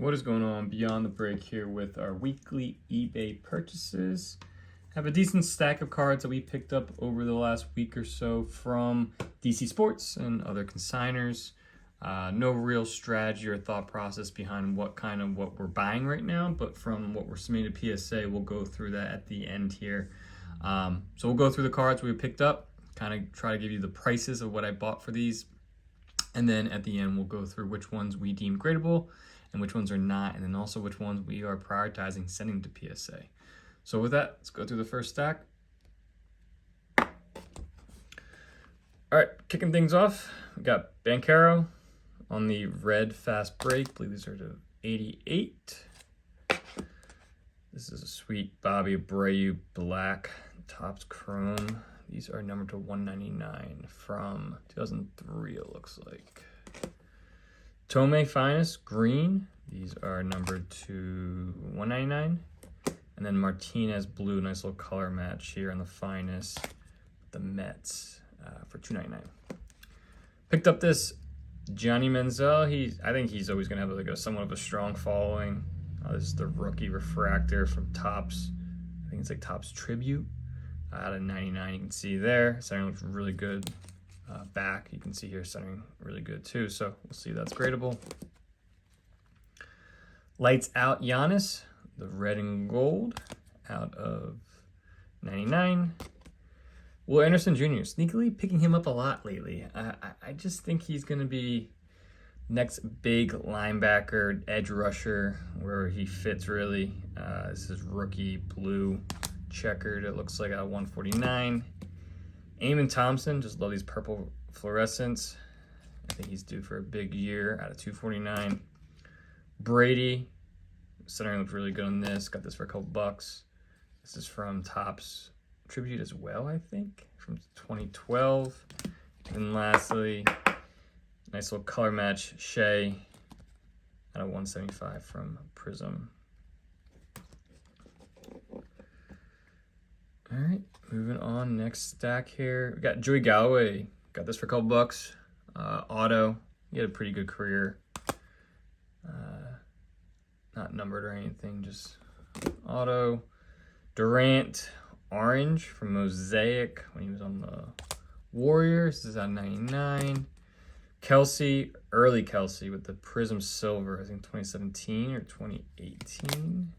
What is going on beyond the break here with our weekly eBay purchases? Have a decent stack of cards that we picked up over the last week or so from DC Sports and other consigners. No real strategy or thought process behind what we're buying right now, but from what we're submitting to PSA, we'll go through that at the end here. So we'll go through the cards we picked up, kind of try to give you the prices of what I bought for these. And then at the end, we'll go through which ones we deem gradable and which ones are not, and then also which ones we are prioritizing sending to PSA. So with that, let's go through the first stack. All right, kicking things off, we got Banchero on the red fast break. I believe these are to 88. This is a sweet Bobby Abreu black Topps Chrome. These are numbered to 199 from 2003, it looks like. Tome Finest green. These are numbered to 199. And then Martinez blue, nice little color match here on the Finest. The Mets for 299. Picked up this Johnny Manziel. I think he's always gonna have like somewhat of a strong following. This is the rookie refractor from Topps. I think it's like Topps Tribute. Out of 99, you can see there. Centering looks really good. Back, you can see here, centering really good too. So we'll see that's gradable. Lights Out Giannis, the red and gold, out of 99. Will Anderson Jr., sneakily picking him up a lot lately. I just think he's going to be next big linebacker, edge rusher, where he fits really. This is rookie blue. Checkered, it looks like at 149. Eamon Thompson, just love these purple fluorescents. I think he's due for a big year out of 249. Brady, centering looks really good on this. Got this for a couple bucks. This is from Topps Tribute as well, I think, from 2012. And lastly, nice little color match, Shea, out of 175 from Prism. All right, moving on. Next stack here. We got Joey Galloway. Got this for a couple bucks. Auto. He had a pretty good career. Not numbered or anything, just auto. Durant orange from Mosaic when he was on the Warriors. This is on 99. Kelsey, early Kelsey with the Prism Silver. I think 2017 or 2018.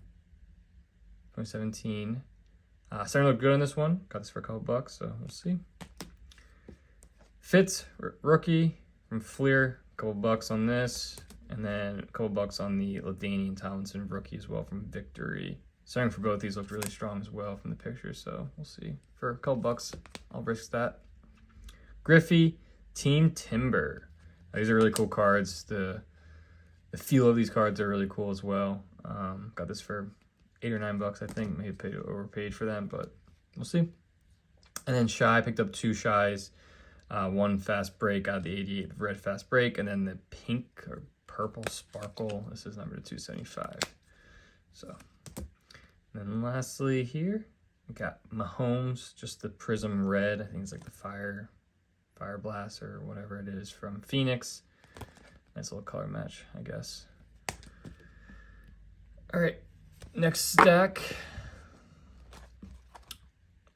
2017. Starting to look good on this one. Got this for a couple bucks, so we'll see. Fitz, rookie from Fleer, a couple bucks on this. And then a couple bucks on the LaDainian Tomlinson rookie as well from Victory. Starting for both these looked really strong as well from the pictures, so we'll see. For a couple bucks, I'll risk that. Griffey, Team Timber. These are really cool cards. The feel of these cards are really cool as well. Got this for $8 or $9, I think. Maybe overpaid for them, but we'll see. And then Shy, picked up two Shies. One fast break out of the 88, red fast break, and then the pink or purple sparkle. This is number 275. So, and then lastly here, we got Mahomes, just the Prism red. I think it's like the Fire Blast or whatever it is from Phoenix. Nice little color match, I guess. All right. Next stack,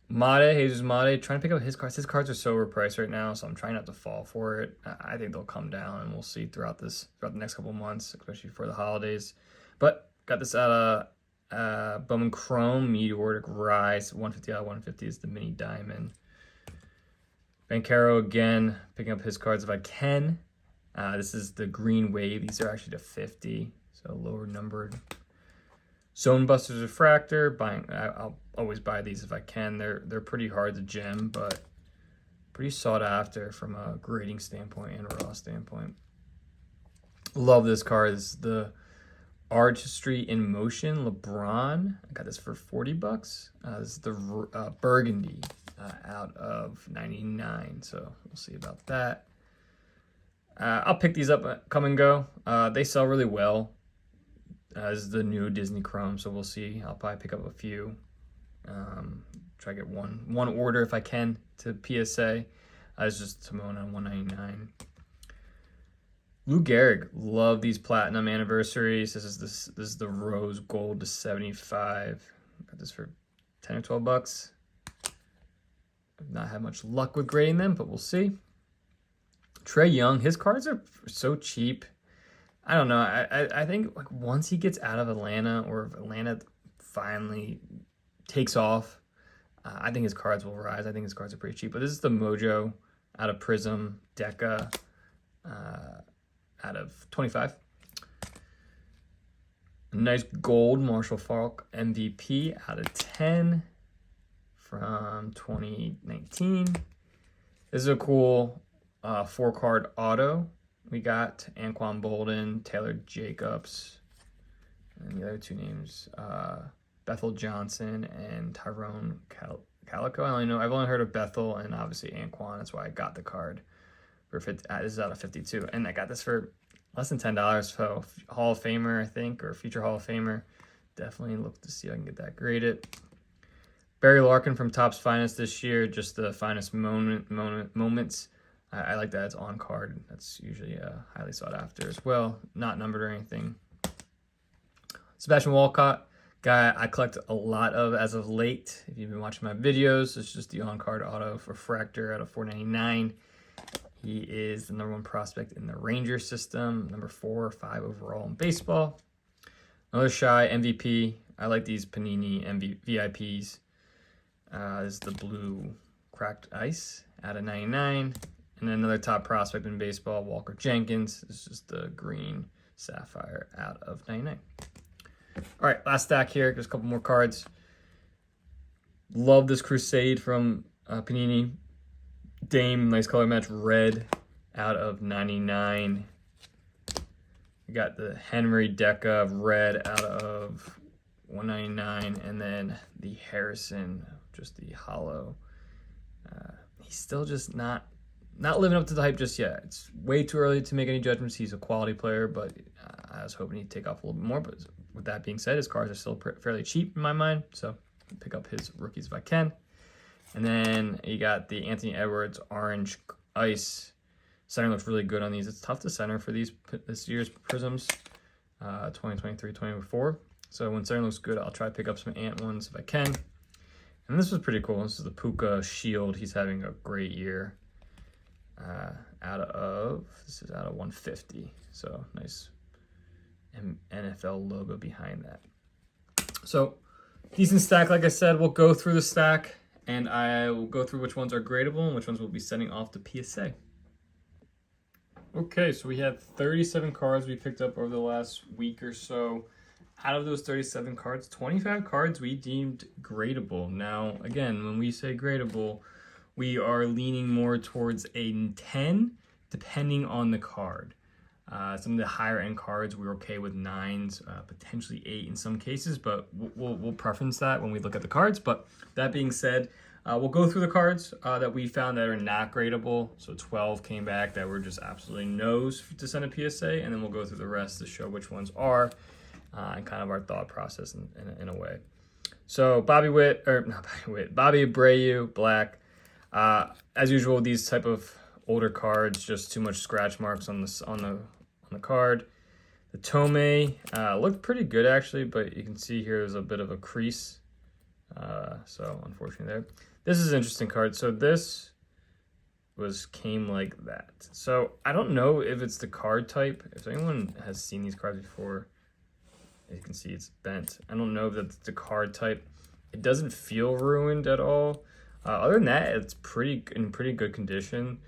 Jesus Mate, trying to pick up his cards. His cards are so overpriced right now, so I'm trying not to fall for it. I think they'll come down, and we'll see throughout the next couple months, especially for the holidays. But got this out of Bowman Chrome, Meteoric Rise, 150 out of 150 is the mini diamond. Banchero again, picking up his cards if I can. This is the Green Wave. These are actually to 50, so lower numbered. Zone Busters Refractor, I'll always buy these if I can. They're pretty hard to gem, but pretty sought after from a grading standpoint and a raw standpoint. Love this card. This is the Artistry in Motion LeBron. I got this for 40 bucks. This is the Burgundy out of 99, so we'll see about that. I'll pick these up, come and go. They sell really well. This is the new Disney Chrome, so we'll see. I'll probably pick up a few. Try to get one order if I can to PSA. It's just Timon on 199. Lou Gehrig, love these platinum anniversaries. This is the rose gold to 75. Got this for 10 or 12 bucks. I've not had much luck with grading them, but we'll see. Trae Young, his cards are so cheap. I don't know. I think like once he gets out of Atlanta, or if Atlanta finally takes off, I think his cards will rise. I think his cards are pretty cheap. But this is the Mojo out of Prism, Deca out of 25. A nice gold Marshall Falk MVP out of 10 from 2019. This is a cool 4-card auto. We got Anquan Bolden, Taylor Jacobs, and the other two names, Bethel Johnson and Tyrone Calico. I've only heard of Bethel and obviously Anquan. That's why I got the card for 50. This is out of 52, and I got this for less than $10. So Hall of Famer, I think, or future Hall of Famer. Definitely look to see if I can get that graded. Barry Larkin from Topps Finest this year, just the finest moments. I like that it's on card. That's usually highly sought after as well. Not numbered or anything. Sebastian Walcott, guy I collect a lot of as of late. If you've been watching my videos, it's just the on-card auto for Fractor out of 499. He is the #1 prospect in the Ranger system, number 4 or 5 overall in baseball. Another Shy MVP. I like these Panini VIPs. This is the blue cracked ice out of 99. And then another top prospect in baseball, Walker Jenkins. This is just the green sapphire out of 99. All right, last stack here. Just a couple more cards. Love this Crusade from Panini. Dame, nice color match, red out of 99. We got the Henry Deca of red out of 199. And then the Harrison, just the hollow. He's still just not living up to the hype just yet. It's way too early to make any judgments. He's a quality player, but I was hoping he'd take off a little bit more. But with that being said, his cards are still fairly cheap in my mind, so I'll pick up his rookies if I can. And then you got the Anthony Edwards Orange Ice. Center looks really good on these. It's tough to center for this year's Prisms, 2023, 2024. So when center looks good, I'll try to pick up some Ant ones if I can. And this was pretty cool. This is the Puka Shield. He's having a great year. This is out of 150. So nice NFL logo behind that. So decent stack, like I said. We'll go through the stack, and I will go through which ones are gradable and which ones we'll be sending off to PSA. Okay, so we had 37 cards we picked up over the last week or so. Out of those 37 cards, 25 cards we deemed gradable. Now, again, when we say gradable, we are leaning more towards a 10, depending on the card. Some of the higher end cards, we're okay with 9s, potentially 8 in some cases, but we'll preference that when we look at the cards. But that being said, we'll go through the cards that we found that are not gradable. So 12 came back that were just absolutely no's to send a PSA, and then we'll go through the rest to show which ones are, and kind of our thought process in a way. So Bobby Abreu, black. As usual, these type of older cards, just too much scratch marks on the card. The Tomei looked pretty good actually, but you can see here there's a bit of a crease. So unfortunately there. This is an interesting card. So this came like that. So I don't know if it's the card type. If anyone has seen these cards before, you can see it's bent. I don't know if that's the card type. It doesn't feel ruined at all. Other than that, it's in pretty good condition.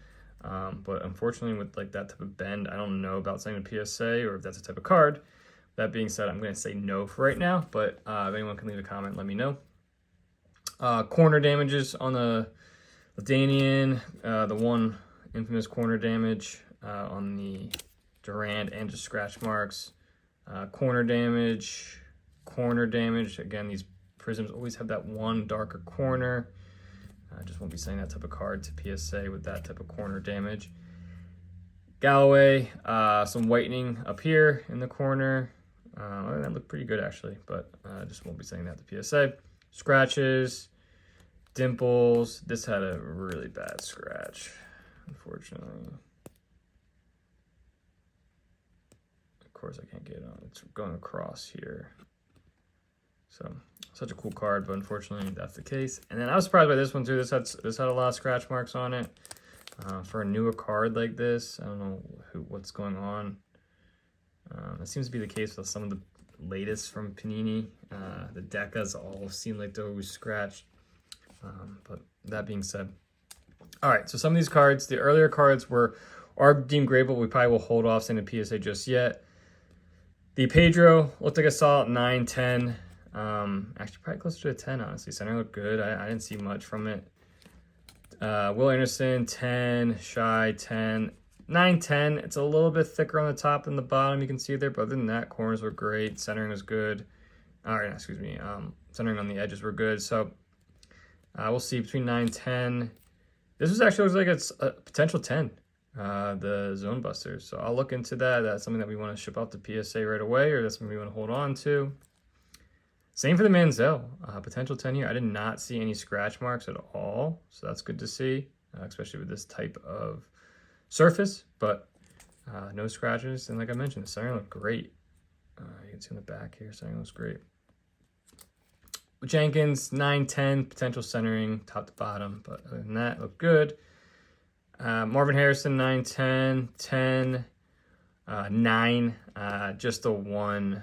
But unfortunately, with like that type of bend, I don't know about sending a PSA or if that's a type of card. That being said, I'm going to say no for right now. But if anyone can leave a comment, let me know. Corner damages on the Ladanian, the one infamous corner damage on the Durant, and just scratch marks. Corner damage. Again, these Prisms always have that one darker corner. I just won't be sending that type of card to PSA with that type of corner damage. Galloway, some whitening up here in the corner. That looked pretty good actually, but I just won't be sending that to PSA. Scratches, dimples. This had a really bad scratch, unfortunately. course I can't get it on. It's going across here. So such a cool card, but unfortunately that's the case. And then I was surprised by this one too. This had a lot of scratch marks on it. For a newer card like this, I don't know what's going on. That seems to be the case with some of the latest from Panini. The Decas all seem like they're always scratched. But that being said, all right, so some of these cards, the earlier cards are deemed gradable, but we probably will hold off saying the PSA just yet. The Pedro looked like a solid 9, 10. Actually probably closer to a 10, honestly. Center looked good. I didn't see much from it. Will Anderson, 10. Shy, 10. 9, 10. It's a little bit thicker on the top than the bottom. You can see there, but other than that, corners were great. Centering was good. All right, excuse me. Centering on the edges were good. So we'll see between 9, 10. This actually looks like it's a potential 10. The Zone Busters. So I'll look into that. That's something that we want to ship out to PSA right away, or that's something we want to hold on to. Same for the Manziel, potential 10 here. I did not see any scratch marks at all, so that's good to see, especially with this type of surface, but no scratches. And like I mentioned, the centering looked great. You can see on the back here, centering looks great. Jenkins, 9, 10, potential centering, top to bottom, but other than that, looked good. Marvin Harrison, 9, 10, 10, 9, just the one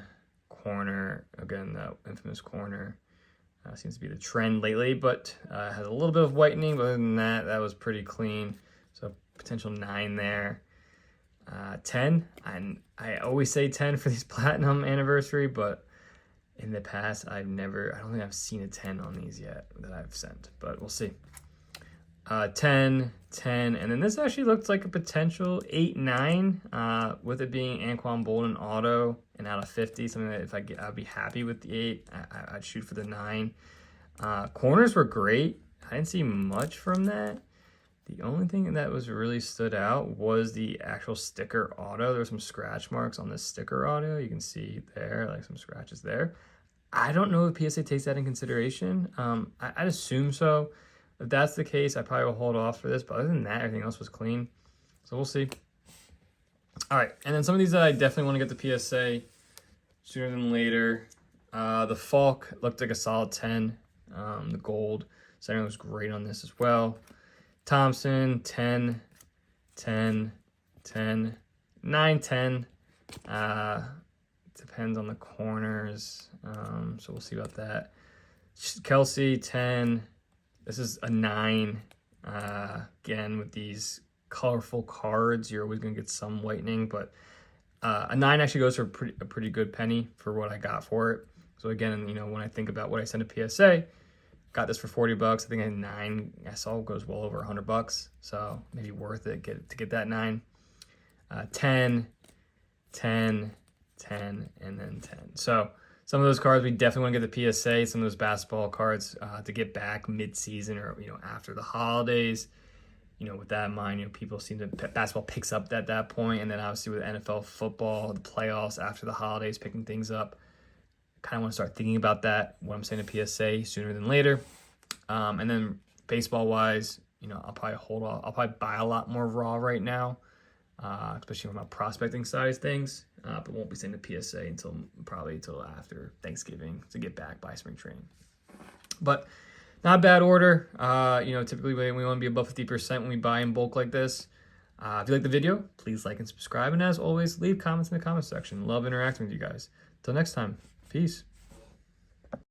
corner. Again, that infamous corner seems to be the trend lately, but has a little bit of whitening, but other than that, that was pretty clean. So potential 9 there. 10, and I always say 10 for these platinum anniversary, but in the past, I don't think I've seen a 10 on these yet that I've sent, but we'll see. 10, 10, and then this actually looks like a potential 8, 9, with it being Anquan Bolden auto and out of 50, something that if I'd be happy with the 8, I'd shoot for the 9. Corners were great. I didn't see much from that. The only thing that was really stood out was the actual sticker auto. There were some scratch marks on the sticker auto. You can see there, like some scratches there. I don't know if PSA takes that in consideration. I'd assume so. If that's the case, I probably will hold off for this. But other than that, everything else was clean. So we'll see. All right, and then some of these that I definitely want to get the PSA sooner than later. The Falk looked like a solid 10. The gold center was great on this as well. Thompson, 10, 10, 10, 9, 10. Depends on the corners. So we'll see about that. Kelsey, 10. This is a 9. Again, with these colorful cards, you're always going to get some whitening, but a 9 actually goes for a pretty good penny for what I got for it. So again, you know, when I think about what I sent to PSA, got this for $40. I think a 9 I saw goes well over $100. So maybe worth it to get that 9. 10, 10, 10, and then 10. So some of those cards we definitely want to get the PSA. Some of those basketball cards to get back mid-season or after the holidays. With that in mind, people seem to basketball picks up at that point, and then obviously with NFL football, the playoffs after the holidays picking things up. Kind of want to start thinking about that. What I'm saying to PSA sooner than later. And then baseball-wise, I'll probably hold off. I'll probably buy a lot more raw right now, especially on my prospecting side of things. But won't be sending to PSA until after Thanksgiving to get back by spring training. But not a bad order. Typically we want to be above 50% when we buy in bulk like this. If you like the video, please like and subscribe. And as always, leave comments in the comment section. Love interacting with you guys. Till next time, peace.